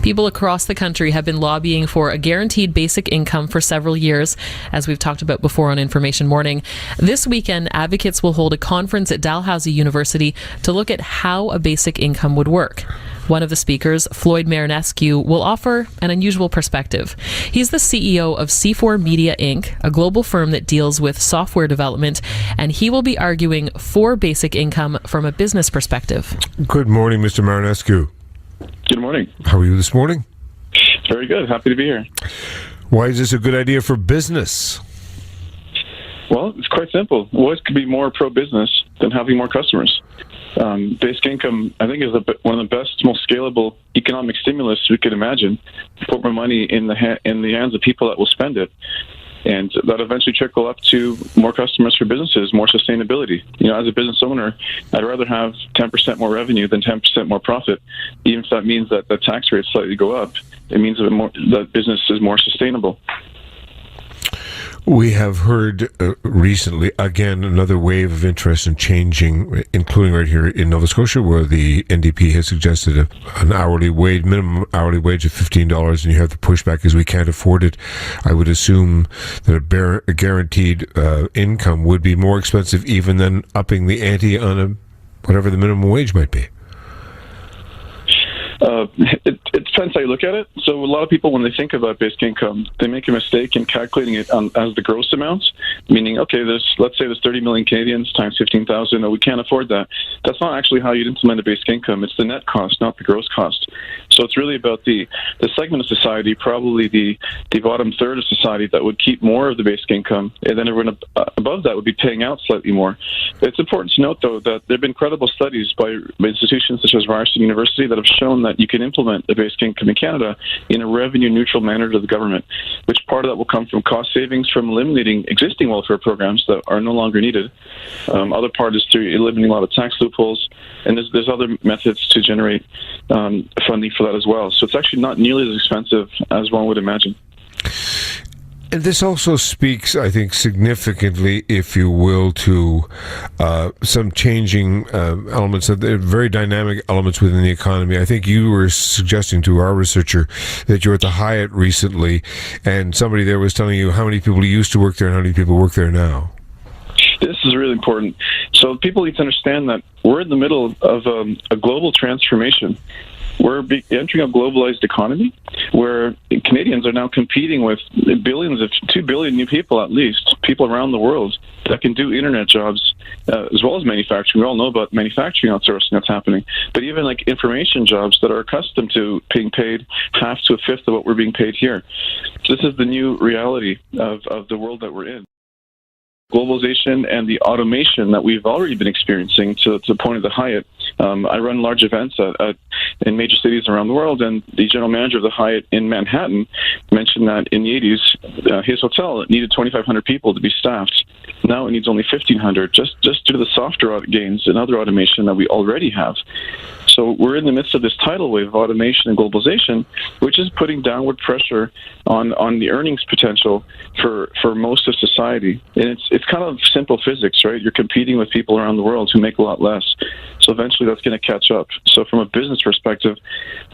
People across the country have been lobbying for a guaranteed basic income for several years, as we've talked about before on Information Morning. This weekend, advocates will hold a conference at Dalhousie University to look at how a basic income would work. One of the speakers, Floyd Marinescu, will offer an unusual perspective. He's the CEO of C4 Media Inc., a global firm that deals with software development, and he will be arguing for basic income from a business perspective. Good morning, Mr. Marinescu. Good morning. How are you this morning? Very good. Happy to be here. Why is this a good idea for business? Well, it's quite simple. What could be more pro-business than having more customers? Basic income, I think, is one of the best, most scalable economic stimulus we could imagine. Put more money in the hands of people that will spend it, and that eventually trickle up to more customers for businesses, more sustainability. You know, as a business owner, I'd rather have 10% more revenue than 10% more profit, even if that means that the tax rates slightly go up. It means that business is more sustainable. We have heard recently, again, another wave of interest in changing, including right here in Nova Scotia, where the NDP has suggested an hourly wage, minimum hourly wage of $15, and you have the pushback as we can't afford it. I would assume that a guaranteed income would be more expensive even than upping the ante on whatever the minimum wage might be. It depends how you look at it. So a lot of people, when they think about basic income, they make a mistake in calculating it as the gross amounts, meaning, okay, let's say there's 30 million Canadians times 15,000. No, we can't afford that. That's not actually how you'd implement a basic income. It's the net cost, not the gross cost. So it's really about the segment of society, probably the bottom third of society, that would keep more of the basic income, and then everyone above that would be paying out slightly more. It's important to note, though, that there have been credible studies by institutions such as Ryerson University that have shown that you can implement the basic income in Canada in a revenue-neutral manner to the government, which part of that will come from cost savings from eliminating existing welfare programs that are no longer needed. Other part is through eliminating a lot of tax loopholes, and there's other methods to generate funding for that as well. So it's actually not nearly as expensive as one would imagine. And this also speaks, I think, significantly, if you will, to some changing elements, very dynamic elements within the economy. I think you were suggesting to our researcher that you were at the Hyatt recently, and somebody there was telling you how many people used to work there and how many people work there now. This is really important. So people need to understand that we're in the middle of a global transformation. We're entering a globalized economy where Canadians are now competing with 2 billion new people, at least, people around the world that can do internet jobs as well as manufacturing. We all know about manufacturing outsourcing that's happening, but even like information jobs that are accustomed to being paid half to a fifth of what we're being paid here. So this is the new reality of the world that we're in. Globalization and the automation that we've already been experiencing to the point of the Hyatt. I run large events in major cities around the world, and the general manager of the Hyatt in Manhattan mentioned that in the 80s, his hotel needed 2,500 people to be staffed. Now it needs only 1,500, just due to the software gains and other automation that we already have. So we're in the midst of this tidal wave of automation and globalization, which is putting downward pressure on the earnings potential for most of society. And it's kind of simple physics, right? You're competing with people around the world who make a lot less. So eventually that's going to catch up. So from a business perspective,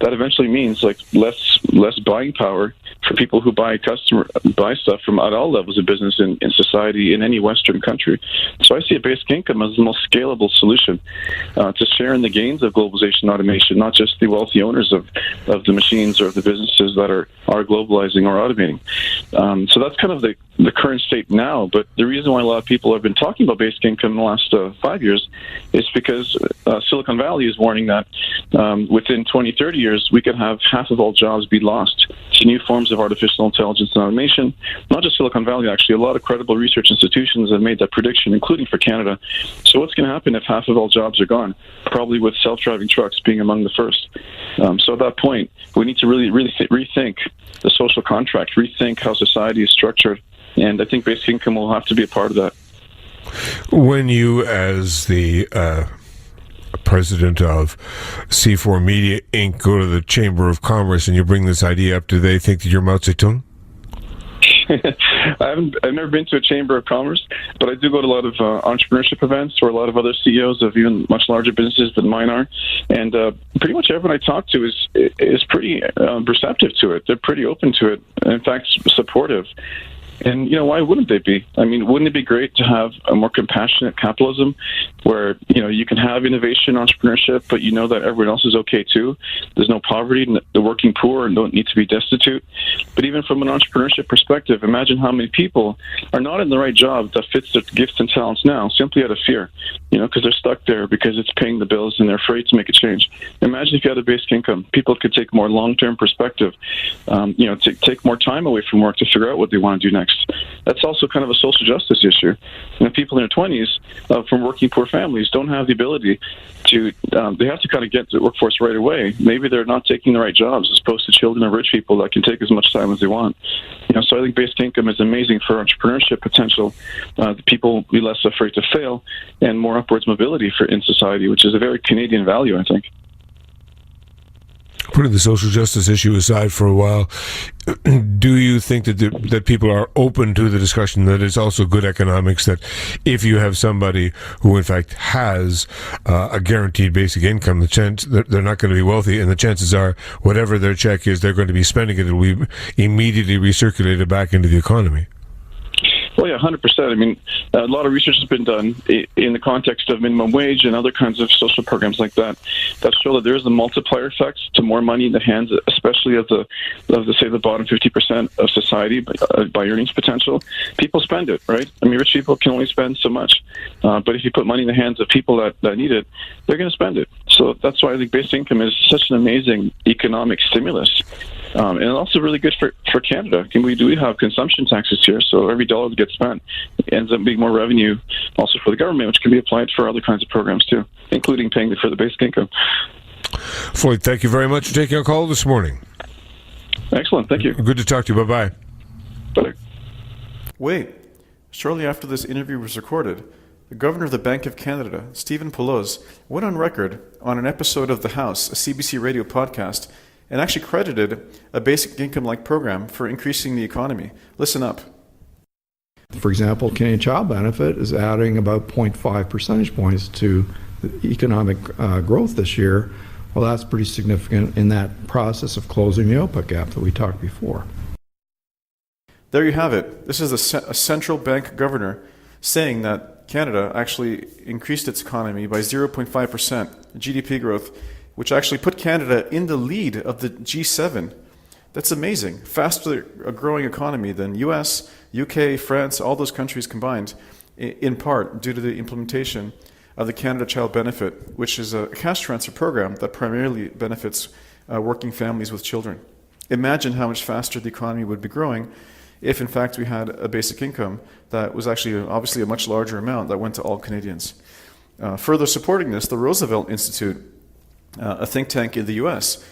that eventually means like less buying power for people who buy stuff from at all levels of business in society in any Western country. So I see a basic income as the most scalable solution to share in the gains of globalization and automation, not just the wealthy owners of the machines or of the businesses that are globalizing or automating. So that's kind of the current state now. But the reason why a lot of people have been talking about basic income in the last 5 years is because Silicon Valley is warning that within 20, 30 years, we could have half of all jobs be lost to new forms of artificial intelligence and automation. Not just Silicon Valley, actually. A lot of credible research institutions have made that prediction, including for Canada. So what's going to happen if half of all jobs are gone? Probably with self-driving trucks being among the first. So at that point, we need to really rethink the social contract, rethink how society is structured. And I think basic income will have to be a part of that. When you, as the president of C4 Media Inc., go to the Chamber of Commerce and you bring this idea up, do they think that you're Mao Zedong? I've never been to a chamber of commerce, but I do go to a lot of entrepreneurship events where a lot of other CEOs of even much larger businesses than mine are, and pretty much everyone I talk to is pretty receptive to it. They're pretty open to it, and in fact, supportive. And, why wouldn't they be? I mean, wouldn't it be great to have a more compassionate capitalism where, you can have innovation, entrepreneurship, but you know that everyone else is okay too? There's no poverty, the working poor and don't need to be destitute. But even from an entrepreneurship perspective, imagine how many people are not in the right job that fits their gifts and talents now, simply out of fear, because they're stuck there because it's paying the bills and they're afraid to make a change. Imagine if you had a basic income. People could take more long-term perspective, take more time away from work to figure out what they want to do next. That's also kind of a social justice issue. People in their 20s from working poor families don't have the ability to, they have to kind of get to the workforce right away. Maybe they're not taking the right jobs as opposed to children of rich people that can take as much time as they want. So I think basic income is amazing for entrepreneurship potential. People will be less afraid to fail and more upwards mobility in society, which is a very Canadian value, I think. Putting the social justice issue aside for a while, do you think that people are open to the discussion that it's also good economics that if you have somebody who in fact has a guaranteed basic income, the chance that they're not going to be wealthy, and the chances are whatever their check is, they're going to be spending it, it'll be immediately recirculated back into the economy? Well, yeah, 100%. I mean, a lot of research has been done in the context of minimum wage and other kinds of social programs like that show that there is a multiplier effect to more money in the hands, especially of the bottom 50% of society by earnings potential. People spend it, right? I mean, rich people can only spend so much, but if you put money in the hands of people that need it, they're going to spend it. So that's why I think basic income is such an amazing economic stimulus. And also really good for Canada. We have consumption taxes here, so every dollar that gets spent ends up being more revenue also for the government, which can be applied for other kinds of programs too, including paying for the basic income. Floyd, thank you very much for taking our call this morning. Excellent, thank you. Good to talk to you. Bye-bye. Bye. Wait, shortly after this interview was recorded, the Governor of the Bank of Canada, Stephen Poloz, went on record on an episode of The House, a CBC radio podcast, and actually credited a basic income-like program for increasing the economy. Listen up. For example, Canadian Child Benefit is adding about 0.5 percentage points to the economic growth this year. Well, that's pretty significant in that process of closing the output gap that we talked before. There you have it. This is a central bank governor saying that Canada actually increased its economy by 0.5% GDP growth, which actually put Canada in the lead of the G7. That's amazing. Faster growing economy than US, UK, France, all those countries combined, in part due to the implementation of the Canada Child Benefit, which is a cash transfer program that primarily benefits working families with children. Imagine how much faster the economy would be growing if in fact we had a basic income that was actually obviously a much larger amount that went to all Canadians. Further supporting this, the Roosevelt Institute, a think tank in the US,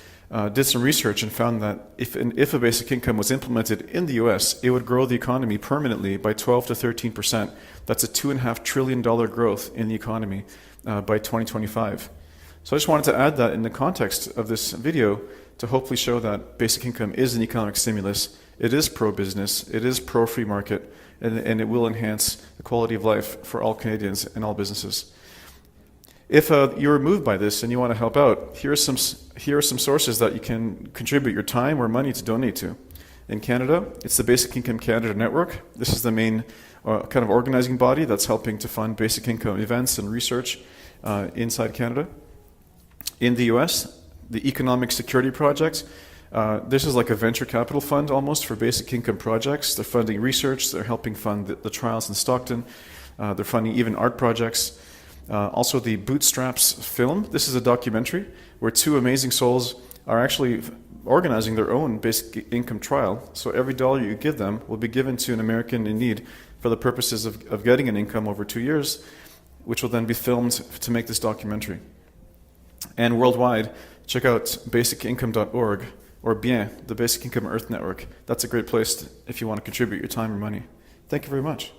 did some research and found that if a basic income was implemented in the US, it would grow the economy permanently by 12 to 13%. That's a $2.5 trillion growth in the economy by 2025. So I just wanted to add that in the context of this video to hopefully show that basic income is an economic stimulus. It is pro-business, it is pro-free market, and it will enhance the quality of life for all Canadians and all businesses. If you're moved by this and you want to help out, here are some sources that you can contribute your time or money to donate to. In Canada, it's the Basic Income Canada Network. This is the main kind of organizing body that's helping to fund basic income events and research inside Canada. In the US, the Economic Security Project. This is like a venture capital fund almost for basic income projects. They're funding research. They're helping fund the trials in Stockton. They're funding even art projects. Also the Bootstraps film. This is a documentary where two amazing souls are actually organizing their own basic income trial. So every dollar you give them will be given to an American in need for the purposes of getting an income over 2 years, which will then be filmed to make this documentary. And worldwide, check out basicincome.org or BIEN, the Basic Income Earth Network. That's a great place if you want to contribute your time or money. Thank you very much.